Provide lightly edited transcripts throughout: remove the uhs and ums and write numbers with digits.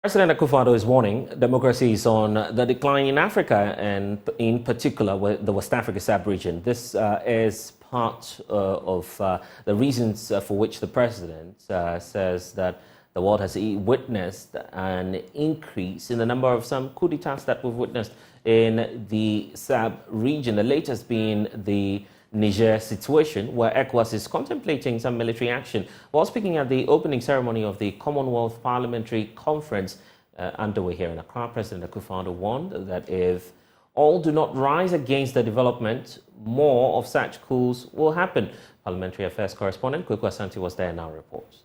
President Akufo-Addo is warning democracy is on the decline in Africa and in particular the West Africa sub-region. This is part of the reasons for which the president says that the world has witnessed an increase in the number of some coup d'etats that we've witnessed in the sub-region, the latest being the Niger situation, where ECOWAS is contemplating some military action. While speaking at the opening ceremony of the Commonwealth Parliamentary Conference underway here in Accra, President Akufo-Addo warned that if all do not rise against the development, more of such coups will happen. Parliamentary Affairs correspondent Kweku Asante was there in our report.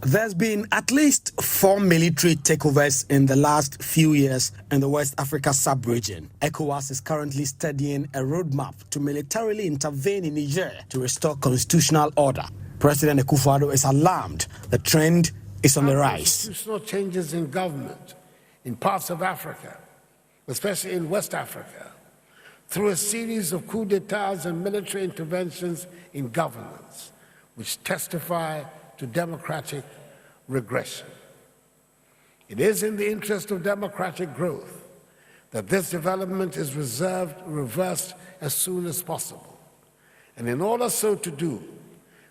There's been at least 4 military takeovers in the last few years in the West Africa sub-region. ECOWAS is currently studying a roadmap to militarily intervene in Niger to restore constitutional order. President Akufo-Addo is alarmed the trend is on the rise. Constitutional changes in government in parts of Africa, especially in West Africa, through a series of coups d'etats and military interventions in governance, which testify to democratic regression. It is in the interest of democratic growth that this development is reversed as soon as possible. And in order so to do,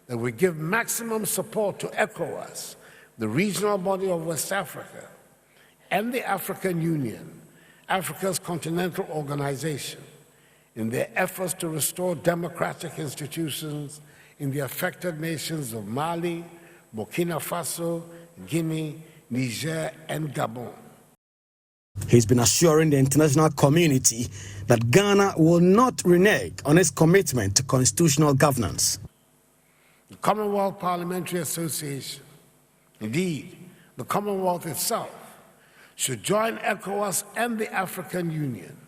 that we give maximum support to ECOWAS, the regional body of West Africa, and the African Union, Africa's continental organization, in their efforts to restore democratic institutions in the affected nations of Mali, Burkina Faso, Guinea, Niger, and Gabon. He's been assuring the international community that Ghana will not renege on its commitment to constitutional governance. The Commonwealth Parliamentary Association, indeed, the Commonwealth itself, should join ECOWAS and the African Union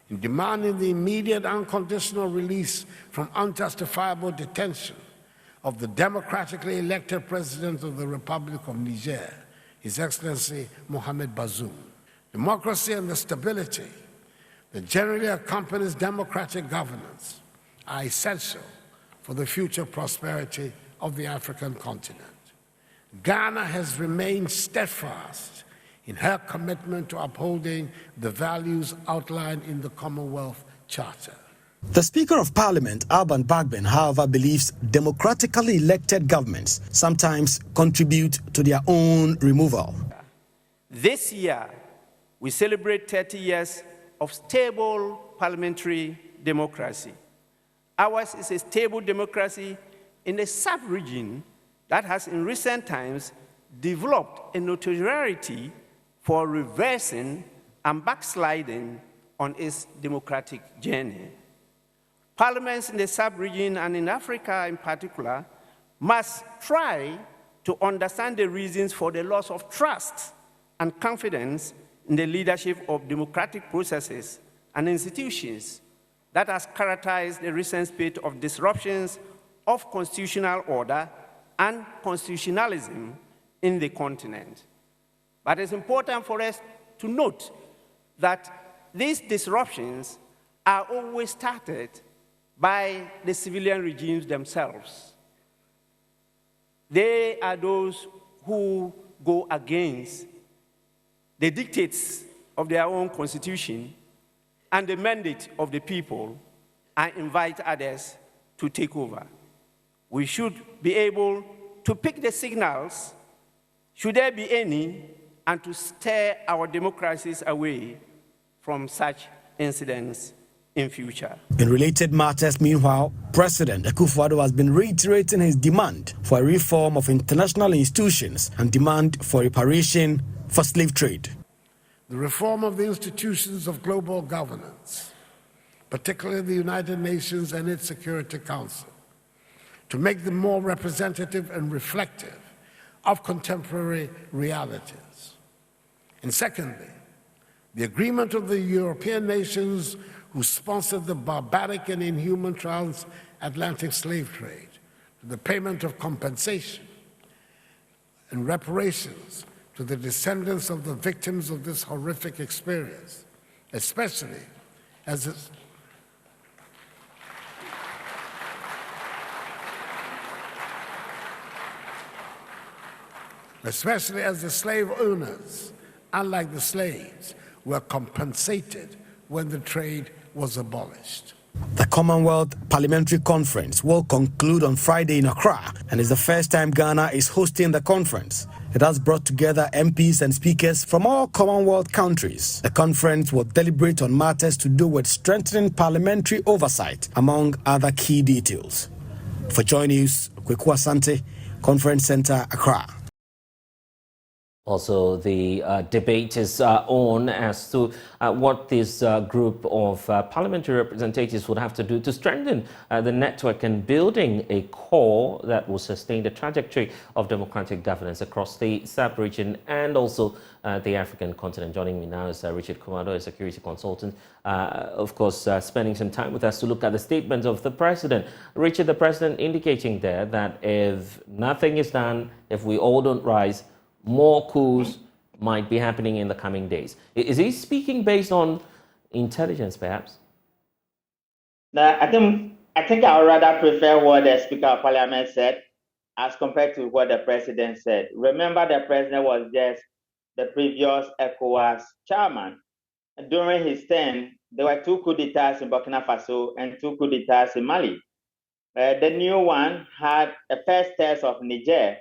in demanding the immediate unconditional release from unjustifiable detention of the democratically elected President of the Republic of Niger, His Excellency Mohamed Bazoum. Democracy and the stability that generally accompanies democratic governance are essential for the future prosperity of the African continent. Ghana has remained steadfast in her commitment to upholding the values outlined in the Commonwealth Charter. The Speaker of Parliament, Bagbin, however, believes democratically elected governments sometimes contribute to their own removal. This year, we celebrate 30 years of stable parliamentary democracy. Ours is a stable democracy in a sub-region that has in recent times developed a notoriety for reversing and backsliding on its democratic journey. Parliaments in the sub-region and in Africa in particular must try to understand the reasons for the loss of trust and confidence in the leadership of democratic processes and institutions that has characterized the recent spate of disruptions of constitutional order and constitutionalism in the continent. But it's important for us to note that these disruptions are always started by the civilian regimes themselves. They are those who go against the dictates of their own constitution and the mandate of the people and invite others to take over. We should be able to pick the signals, should there be any, and to steer our democracies away from such incidents in future. In related matters, meanwhile, President Akufo-Addo has been reiterating his demand for a reform of international institutions and demand for reparation for slave trade. The reform of the institutions of global governance, particularly the United Nations and its Security Council, to make them more representative and reflective of contemporary realities. And secondly, the agreement of the European nations who sponsored the barbaric and inhuman transatlantic slave trade to the payment of compensation and reparations to the descendants of the victims of this horrific experience, especially as especially as the slave owners, unlike the slaves, were compensated when the trade was abolished. The Commonwealth Parliamentary Conference will conclude on Friday in Accra and is the first time Ghana is hosting the conference. It has brought together MPs and speakers from all Commonwealth countries. The conference will deliberate on matters to do with strengthening parliamentary oversight, among other key details. For Joy News, Kweku Asante, Conference Center, Accra. Also, the debate is on as to what this group of parliamentary representatives would have to do to strengthen the network and building a core that will sustain the trajectory of democratic governance across the sub-region and also the African continent. Joining me now is Richard Kumado, a security consultant, of course, spending some time with us to look at the statement of the president. Richard, the president indicating there that if nothing is done, if we all don't rise, more coups might be happening in the coming days. Is he speaking based on intelligence, perhaps? No, I think I would rather prefer what the Speaker of Parliament said as compared to what the President said. Remember, the President was just the previous ECOWAS chairman. And during his term, there were 2 coups d'etats in Burkina Faso and 2 coups d'etats in Mali. The new one had a first test of Niger.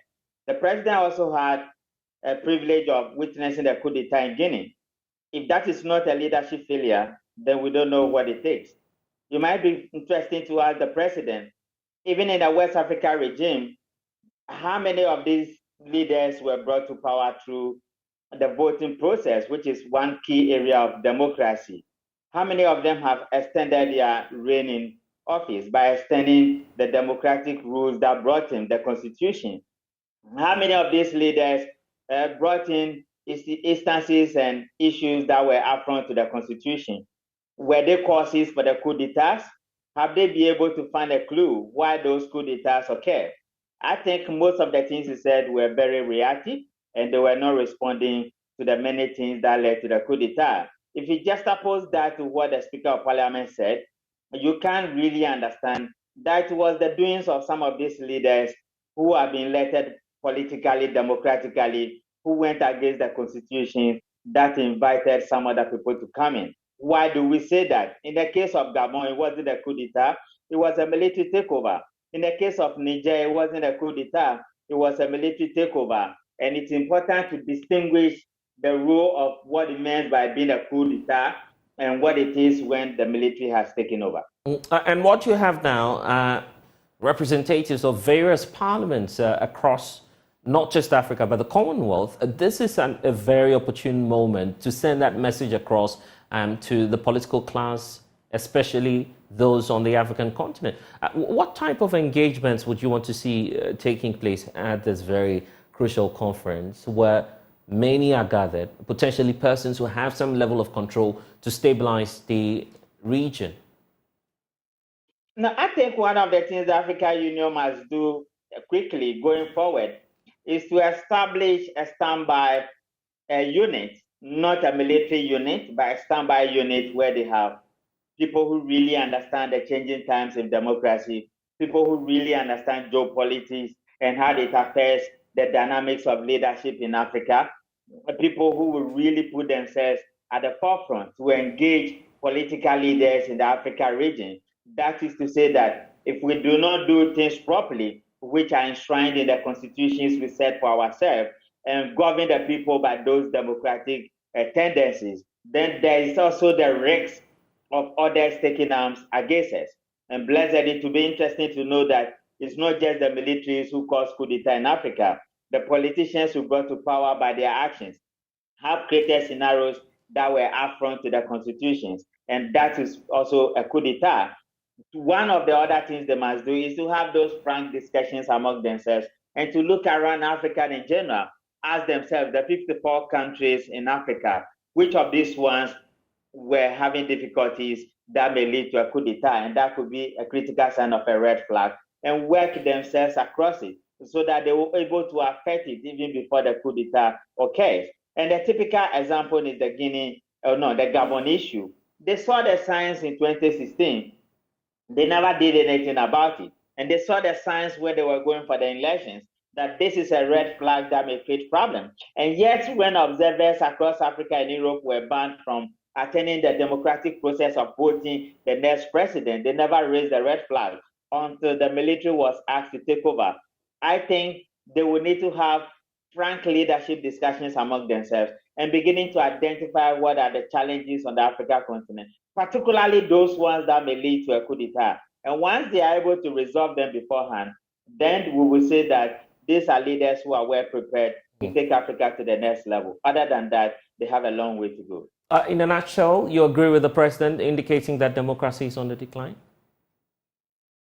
The President also had a privilege of witnessing the coup d'etat in Guinea. If that is not a leadership failure, then we don't know what it takes. You might be interested to ask the president, even in the West Africa regime, how many of these leaders were brought to power through the voting process, which is one key area of democracy? How many of them have extended their reign in office by extending the democratic rules that brought in the constitution? How many of these leaders brought in instances and issues that were affront to the constitution? Were they causes for the coup d'etats? Have they been able to find a clue why those coup d'etats occurred? I think most of the things he said were very reactive and they were not responding to the many things that led to the coup d'etat. If you juxtapose that to what the Speaker of Parliament said, you can't really understand that it was the doings of some of these leaders who have been elected politically, democratically, who went against the constitution that invited some other people to come in. Why do we say that? In the case of Gabon, it wasn't a coup d'etat, it was a military takeover. In the case of Niger, it wasn't a coup d'etat, it was a military takeover. And it's important to distinguish the role of what it means by being a coup d'etat and what it is when the military has taken over. And what you have now, representatives of various parliaments across not just Africa, but the Commonwealth. This is a very opportune moment to send that message across to the political class, especially those on the African continent. What type of engagements would you want to see taking place at this very crucial conference where many are gathered, potentially persons who have some level of control to stabilize the region? Now, I think one of the things the African Union must do quickly going forward is to establish a standby unit, not a military unit, but a standby unit where they have people who really understand the changing times in democracy, people who really understand geopolitics and how it affects the dynamics of leadership in Africa, people who will really put themselves at the forefront to engage political leaders in the Africa region. That is to say that if we do not do things properly, which are enshrined in the constitutions we set for ourselves, and govern the people by those democratic tendencies, then there is also the risk of others taking arms against us. And blessed, it will be interesting to know that it's not just the militaries who caused coup d'etat in Africa. The politicians who got to power by their actions have created scenarios that were affront to the constitutions, and that is also a coup d'etat. One of the other things they must do is to have those frank discussions among themselves and to look around Africa in general, ask themselves, the 54 countries in Africa, which of these ones were having difficulties that may lead to a coup d'etat, and that could be a critical sign of a red flag, and work themselves across it so that they were able to affect it even before the coup d'etat occurs. And the typical example is the Gabon issue. They saw the signs in 2016. They never did anything about it. And they saw the signs when they were going for the elections. that this is a red flag that may create problems. And yet, when observers across Africa and Europe were banned from attending the democratic process of voting the next president, they never raised the red flag until the military was asked to take over. I think they will need to have frank leadership discussions among themselves and beginning to identify what are the challenges on the African continent, particularly those ones that may lead to a coup d'etat. And once they are able to resolve them beforehand, then we will say that these are leaders who are well prepared to take Africa to the next level. Other than that, they have a long way to go. In a nutshell, you agree with the president indicating that democracy is on the decline?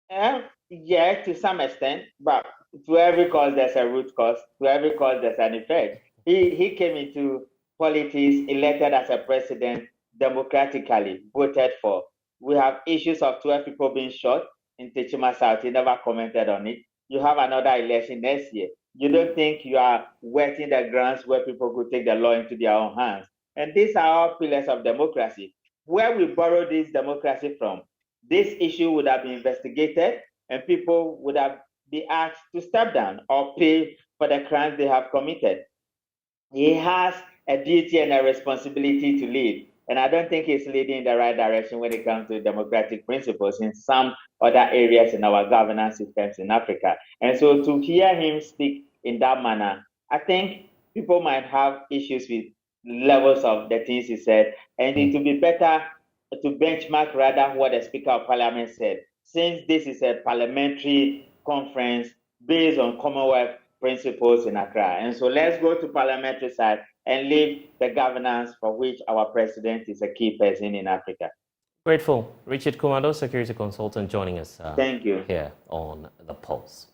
Yeah, to some extent, but to every cause there's a root cause, to every cause there's an effect. He came into politics, elected as a president, democratically, voted for. We have issues of 12 people being shot in Techima South. He never commented on it. You have another election next year. You don't think you are wetting the grounds where people could take the law into their own hands. And these are all pillars of democracy. Where we borrow this democracy from, this issue would have been investigated and people would have been asked to step down or pay for the crimes they have committed. He has a duty and a responsibility to lead. And I don't think he's leading in the right direction when it comes to democratic principles in some other areas in our governance systems in Africa. And so to hear him speak in that manner, I think people might have issues with levels of the things he said, and it would be better to benchmark rather what the Speaker of Parliament said, since this is a parliamentary conference based on Commonwealth principles in Accra. And so let's go to parliamentary side and leave the governance for which our president is a key person in Africa. Grateful. Richard Kumado, security consultant, joining us Thank you. Here on The Pulse.